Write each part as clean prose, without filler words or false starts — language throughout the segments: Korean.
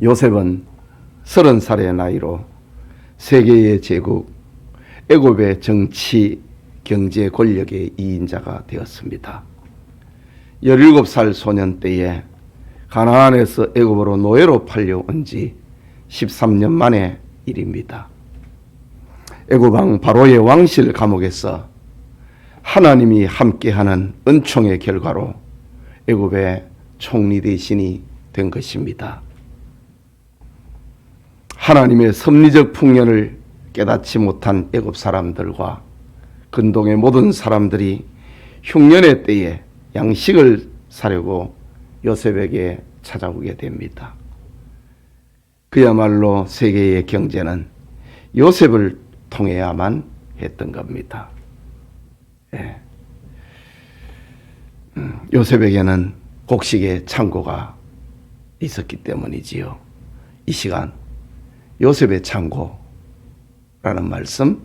요셉은 30살의 나이로 세계의 제국 애굽의 정치, 경제 권력의 2인자가 되었습니다. 17살 소년 때에 가나안에서 애굽으로 노예로 팔려온 지 13년 만의 일입니다. 애굽 왕 바로의 왕실 감옥에서 하나님이 함께하는 은총의 결과로 애굽의 총리 대신이 된 것입니다. 하나님의 섭리적 풍년을 깨닫지 못한 애굽 사람들과 근동의 모든 사람들이 흉년의 때에 양식을 사려고 요셉에게 찾아오게 됩니다. 그야말로 세계의 경제는 요셉을 통해야만 했던 겁니다. 요셉에게는 곡식의 창고가 있었기 때문이지요. 이 시간 요셉의 창고라는 말씀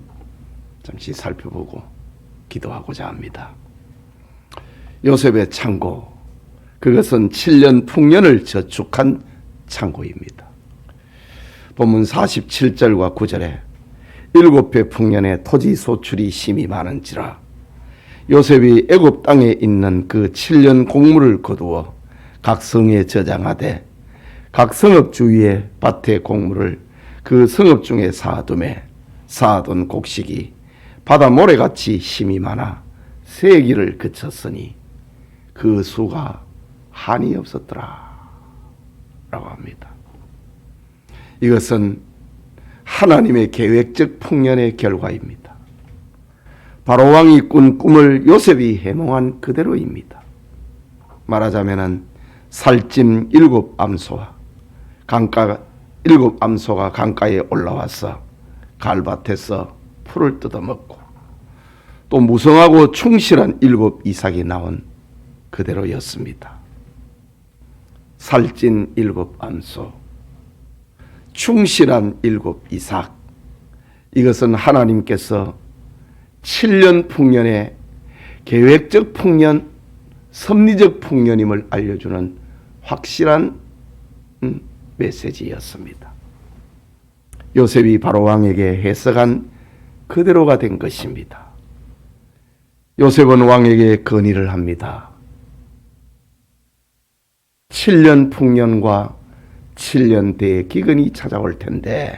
잠시 살펴보고 기도하고자 합니다. 요셉의 창고, 그것은 7년 풍년을 저축한 창고입니다. 본문 47절과 9절에 7배 풍년의 토지 소출이 심히 많은지라 요셉이 애굽 땅에 있는 그 7년 곡물을 거두어 각 성에 저장하되 각 성읍 주위의 밭의 곡물을 그 성읍 중에 쌓아두매 쌓아둔 곡식이 바다 모래같이 힘이 많아 세기를 그쳤으니 그 수가 한이 없었더라 라고 합니다. 이것은 하나님의 계획적 풍년의 결과입니다. 바로 왕이 꾼 꿈을 요셉이 해몽한 그대로입니다. 말하자면 살찜 7암소와 강가 7암소가 강가에 올라와서 갈밭에서 풀을 뜯어먹고 또 무성하고 충실한 7 이삭이 나온 그대로였습니다. 살찐 7암소, 충실한 7 이삭, 이것은 하나님께서 7년 풍년의 계획적 풍년, 섭리적 풍년임을 알려주는 확실한 메시지였습니다. 요셉이 바로 왕에게 해석한 그대로가 된 것입니다. 요셉은 왕에게 건의를 합니다. 7년 풍년과 7년 대의 기근이 찾아올 텐데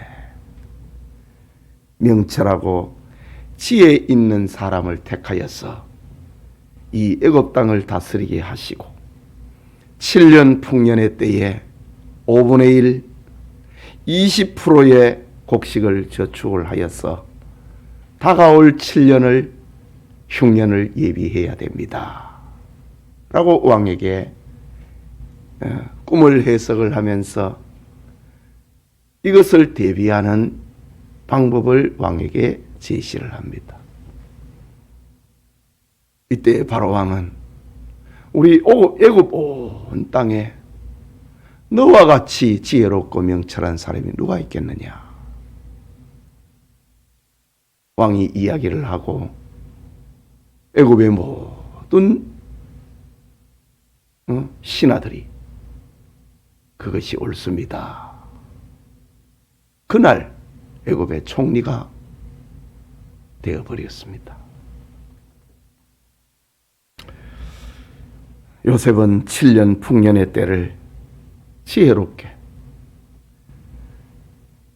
명철하고 지혜 있는 사람을 택하여서 이 애굽 땅을 다스리게 하시고 7년 풍년의 때에 5분의 1, 20%의 곡식을 저축을 하여서 다가올 7년을 흉년을 예비해야 됩니다. 라고 왕에게 꿈을 해석을 하면서 이것을 대비하는 방법을 왕에게 제시를 합니다. 이때 바로 왕은 우리 애굽 온 땅에 너와 같이 지혜롭고 명철한 사람이 누가 있겠느냐. 왕이 이야기를 하고 애굽의 모든 신하들이 그것이 옳습니다. 그날 애굽의 총리가 되어버렸습니다. 요셉은 7년 풍년의 때를 지혜롭게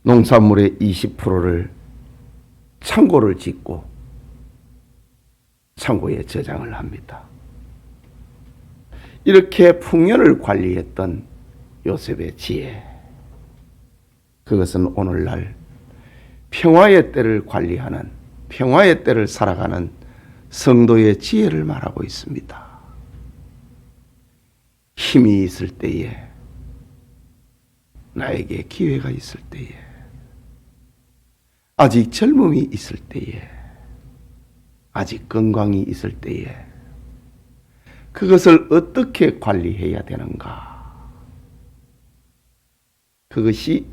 농산물의 20%를 창고를 짓고 창고에 저장을 합니다. 이렇게 풍년을 관리했던 요셉의 지혜, 그것은 오늘날 평화의 때를 관리하는, 평화의 때를 살아가는 성도의 지혜를 말하고 있습니다. 힘이 있을 때에, 나에게 기회가 있을 때에, 아직 젊음이 있을 때에, 아직 건강이 있을 때에 그것을 어떻게 관리해야 되는가? 그것이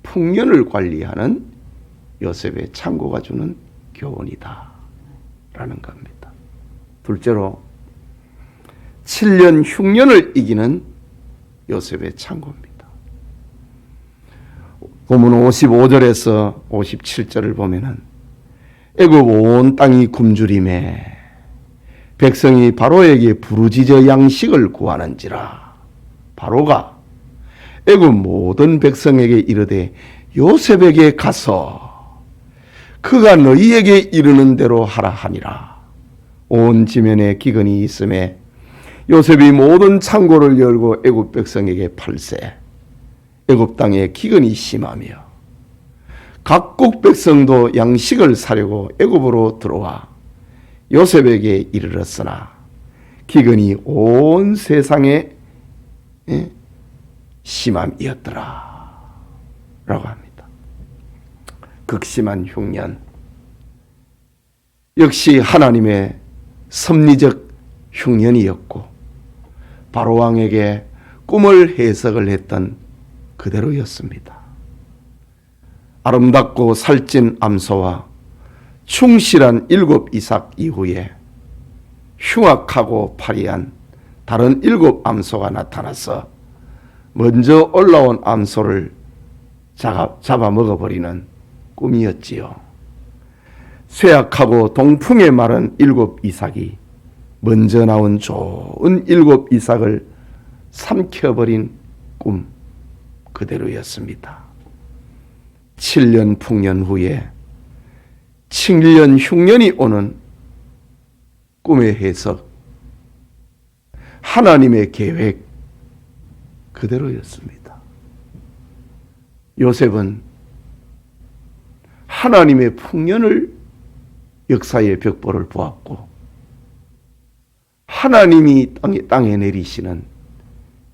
풍년을 관리하는 요셉의 창고가 주는 교훈이다 라는 겁니다. 둘째로 7년 흉년을 이기는 요셉의 창고입니다. 본문 55절에서 57절을 보면은 애굽 온 땅이 굶주림에 백성이 바로에게 부르짖어 양식을 구하는지라. 바로가 애굽 모든 백성에게 이르되 요셉에게 가서 그가 너희에게 이르는 대로 하라 하니라. 온 지면에 기근이 있음에 요셉이 모든 창고를 열고 애굽 백성에게 팔세. 애굽 땅에 기근이 심하며 각국 백성도 양식을 사려고 애굽으로 들어와 요셉에게 이르렀으나 기근이 온 세상에 심함이었더라 라고 합니다. 극심한 흉년, 역시 하나님의 섭리적 흉년이었고 바로 왕에게 꿈을 해석을 했던 그대로였습니다. 아름답고 살찐 암소와 충실한 7 이삭 이후에 흉악하고 파리한 다른 7 암소가 나타나서 먼저 올라온 암소를 잡아먹어버리는 꿈이었지요. 쇠약하고 동풍에 마른 7 이삭이 먼저 나온 좋은 7 이삭을 삼켜버린 꿈 그대로였습니다. 7년 풍년 후에 7년 흉년이 오는 꿈의 해석, 하나님의 계획 그대로였습니다. 요셉은 하나님의 풍년을 역사의 벽보를 보았고 하나님이 땅에 내리시는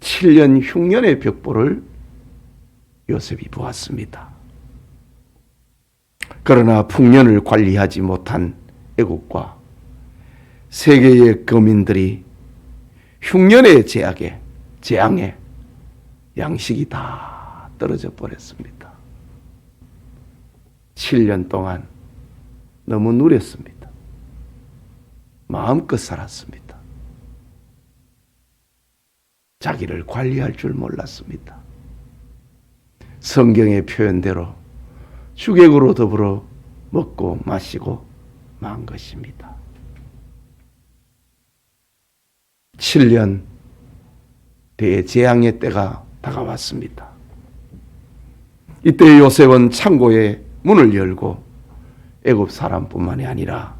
7년 흉년의 벽보를 요셉이 보았습니다. 그러나 풍년을 관리하지 못한 애국과 세계의 거민들이 흉년의 재앙에 양식이 다 떨어져 버렸습니다. 7년 동안 너무 누렸습니다. 마음껏 살았습니다. 자기를 관리할 줄 몰랐습니다. 성경의 표현대로 주객으로 더불어 먹고 마시고 만 것입니다. 7년 대재앙의 때가 다가왔습니다. 이때 요셉은 창고의 문을 열고 애굽 사람뿐만이 아니라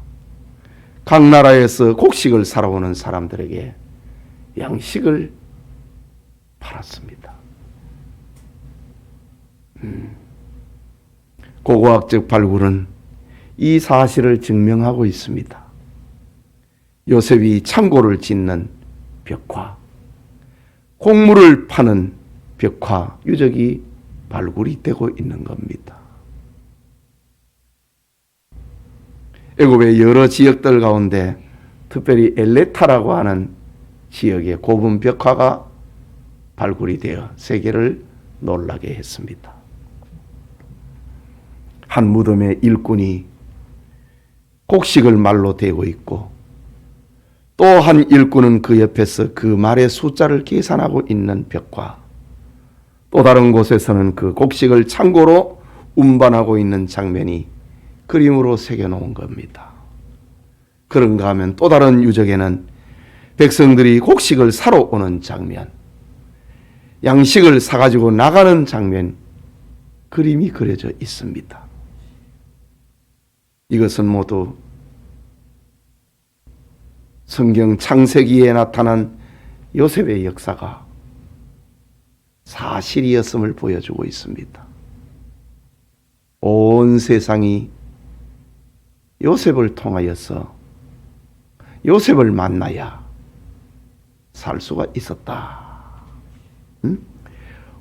각 나라에서 곡식을 사러 오는 사람들에게 양식을 팔았습니다. 고고학적 발굴은 이 사실을 증명하고 있습니다. 요셉이 창고를 짓는 벽화, 곡물을 파는 벽화 유적이 발굴이 되고 있는 겁니다. 애굽의 여러 지역들 가운데 특별히 엘레타라고 하는 지역의 고분 벽화가 발굴이 되어 세계를 놀라게 했습니다. 한 무덤에 일꾼이 곡식을 말로 대고 있고 또 한 일꾼은 그 옆에서 그 말의 숫자를 계산하고 있는 벽화, 또 다른 곳에서는 그 곡식을 창고로 운반하고 있는 장면이 그림으로 새겨놓은 겁니다. 그런가 하면 또 다른 유적에는 백성들이 곡식을 사러 오는 장면, 양식을 사가지고 나가는 장면, 그림이 그려져 있습니다. 이것은 모두 성경 창세기에 나타난 요셉의 역사가 사실이었음을 보여주고 있습니다. 온 세상이 요셉을 통하여서 요셉을 만나야 살 수가 있었다.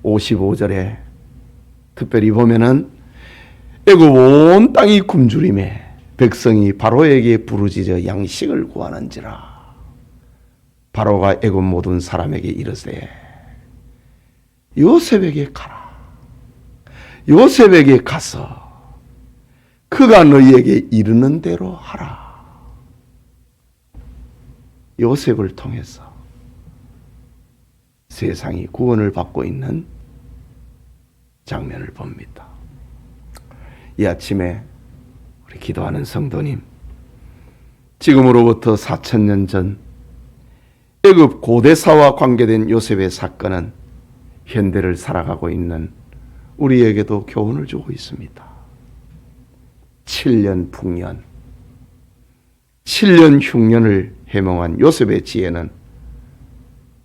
55절에 특별히 보면은 애굽 온 땅이 굶주림에 백성이 바로에게 부르짖어 양식을 구하는지라. 바로가 애굽 모든 사람에게 이르되 요셉에게 가라. 요셉에게 가서 그가 너희에게 이르는 대로 하라. 요셉을 통해서 세상이 구원을 받고 있는 장면을 봅니다. 이 아침에 우리 기도하는 성도님, 지금으로부터 4,000년 전 애굽 고대사와 관계된 요셉의 사건은 현대를 살아가고 있는 우리에게도 교훈을 주고 있습니다. 7년 풍년, 7년 흉년을 해몽한 요셉의 지혜는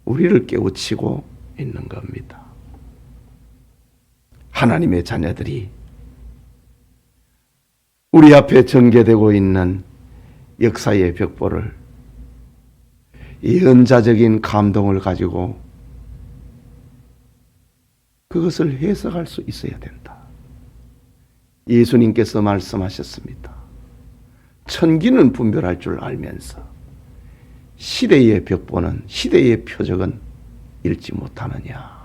우리를 깨우치고 있는 겁니다. 하나님의 자녀들이 우리 앞에 전개되고 있는 역사의 벽보를 예언자적인 감동을 가지고 그것을 해석할 수 있어야 된다. 예수님께서 말씀하셨습니다. 천기는 분별할 줄 알면서 시대의 벽보는, 시대의 표적은 읽지 못하느냐.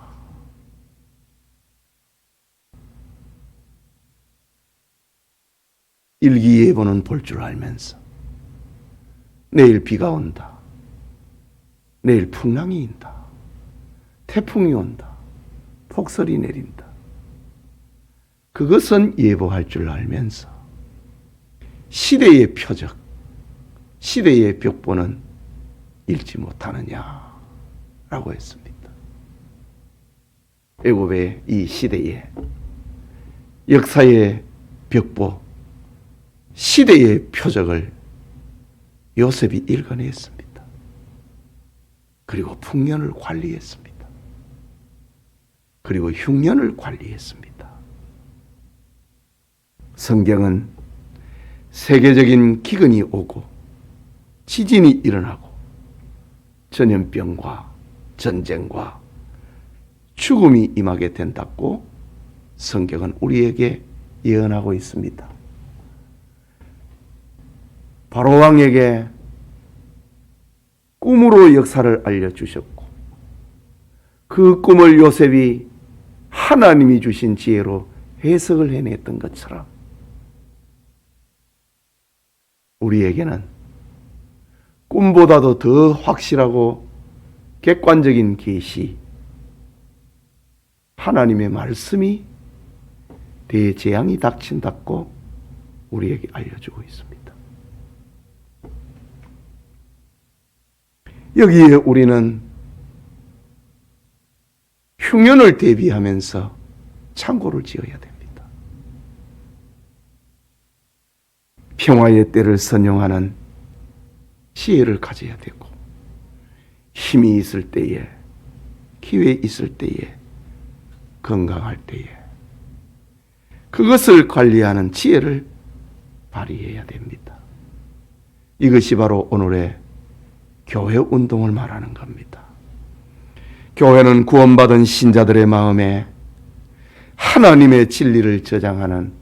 일기예보는 볼 줄 알면서 내일 비가 온다, 내일 풍랑이 인다, 태풍이 온다, 폭설이 내린다. 그것은 예보할 줄 알면서 시대의 표적, 시대의 벽보는 읽지 못하느냐라고 했습니다. 애굽의 이 시대의 역사의 벽보, 시대의 표적을 요셉이 읽어냈습니다. 그리고 풍년을 관리했습니다. 그리고 흉년을 관리했습니다. 성경은 세계적인 기근이 오고 지진이 일어나고 전염병과 전쟁과 죽음이 임하게 된다고 성경은 우리에게 예언하고 있습니다. 바로왕에게 꿈으로 역사를 알려주셨고 그 꿈을 요셉이 하나님이 주신 지혜로 해석을 해냈던 것처럼 우리에게는 꿈보다도 더 확실하고 객관적인 계시, 하나님의 말씀이 대재앙이 닥친다고 우리에게 알려주고 있습니다. 여기에 우리는 흉년을 대비하면서 창고를 지어야 됩니다. 평화의 때를 선용하는 지혜를 가져야 되고, 힘이 있을 때에, 기회 있을 때에, 건강할 때에 그것을 관리하는 지혜를 발휘해야 됩니다. 이것이 바로 오늘의 교회 운동을 말하는 겁니다. 교회는 구원받은 신자들의 마음에 하나님의 진리를 저장하는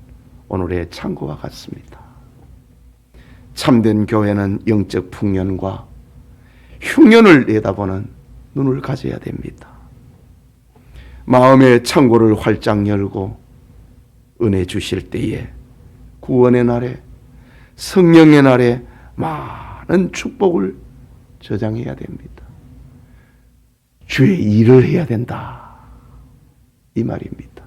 오늘의 창고와 같습니다. 참된 교회는 영적 풍년과 흉년을 내다보는 눈을 가져야 됩니다. 마음의 창고를 활짝 열고 은혜 주실 때에 구원의 날에, 성령의 날에 많은 축복을 저장해야 됩니다. 주의 일을 해야 된다, 이 말입니다.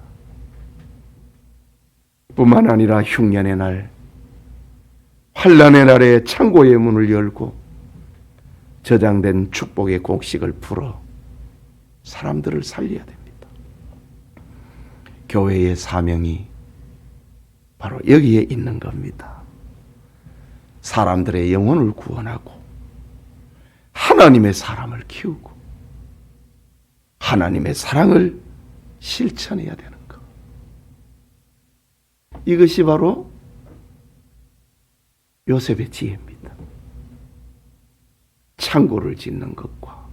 뿐만 아니라 흉년의 날, 환난의 날에 창고의 문을 열고 저장된 축복의 곡식을 풀어 사람들을 살려야 됩니다. 교회의 사명이 바로 여기에 있는 겁니다. 사람들의 영혼을 구원하고 하나님의 사람을 키우고 하나님의 사랑을 실천해야 되는 것. 이것이 바로 요셉의 지혜입니다. 창고를 짓는 것과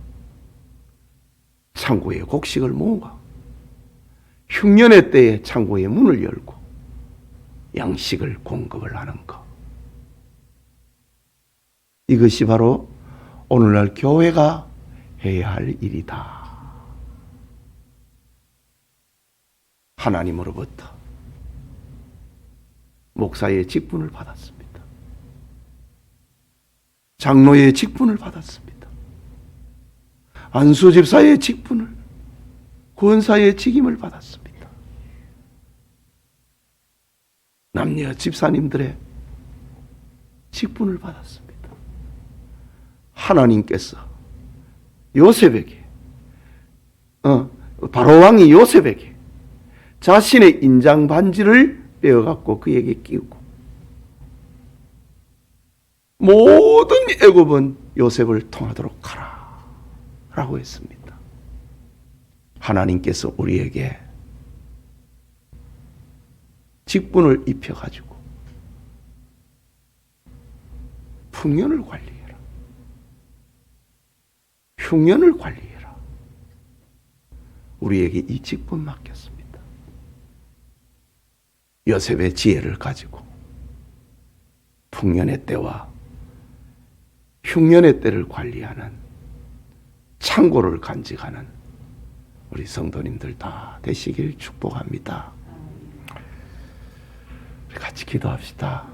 창고에 곡식을 모아 흉년의 때에 창고의 문을 열고 양식을 공급을 하는 것. 이것이 바로 오늘날 교회가 해야 할 일이다. 하나님으로부터 목사의 직분을 받았습니다. 장로의 직분을 받았습니다. 안수 집사의 직분을, 권사의 직임을 받았습니다. 남녀 집사님들의 직분을 받았습니다. 하나님께서 요셉에게 바로 왕이 요셉에게 자신의 인장 반지를 빼어갖고 그에게 끼우고 모든 애굽은 요셉을 통하도록 하라 라고 했습니다. 하나님께서 우리에게 직분을 입혀가지고 풍년을 관리해라, 흉년을 관리해라, 우리에게 이 직분 맡겼습니다. 요셉의 지혜를 가지고 풍년의 때와 흉년의 때를 관리하는 창고를 간직하는 우리 성도님들 다 되시길 축복합니다. 우리 같이 기도합시다.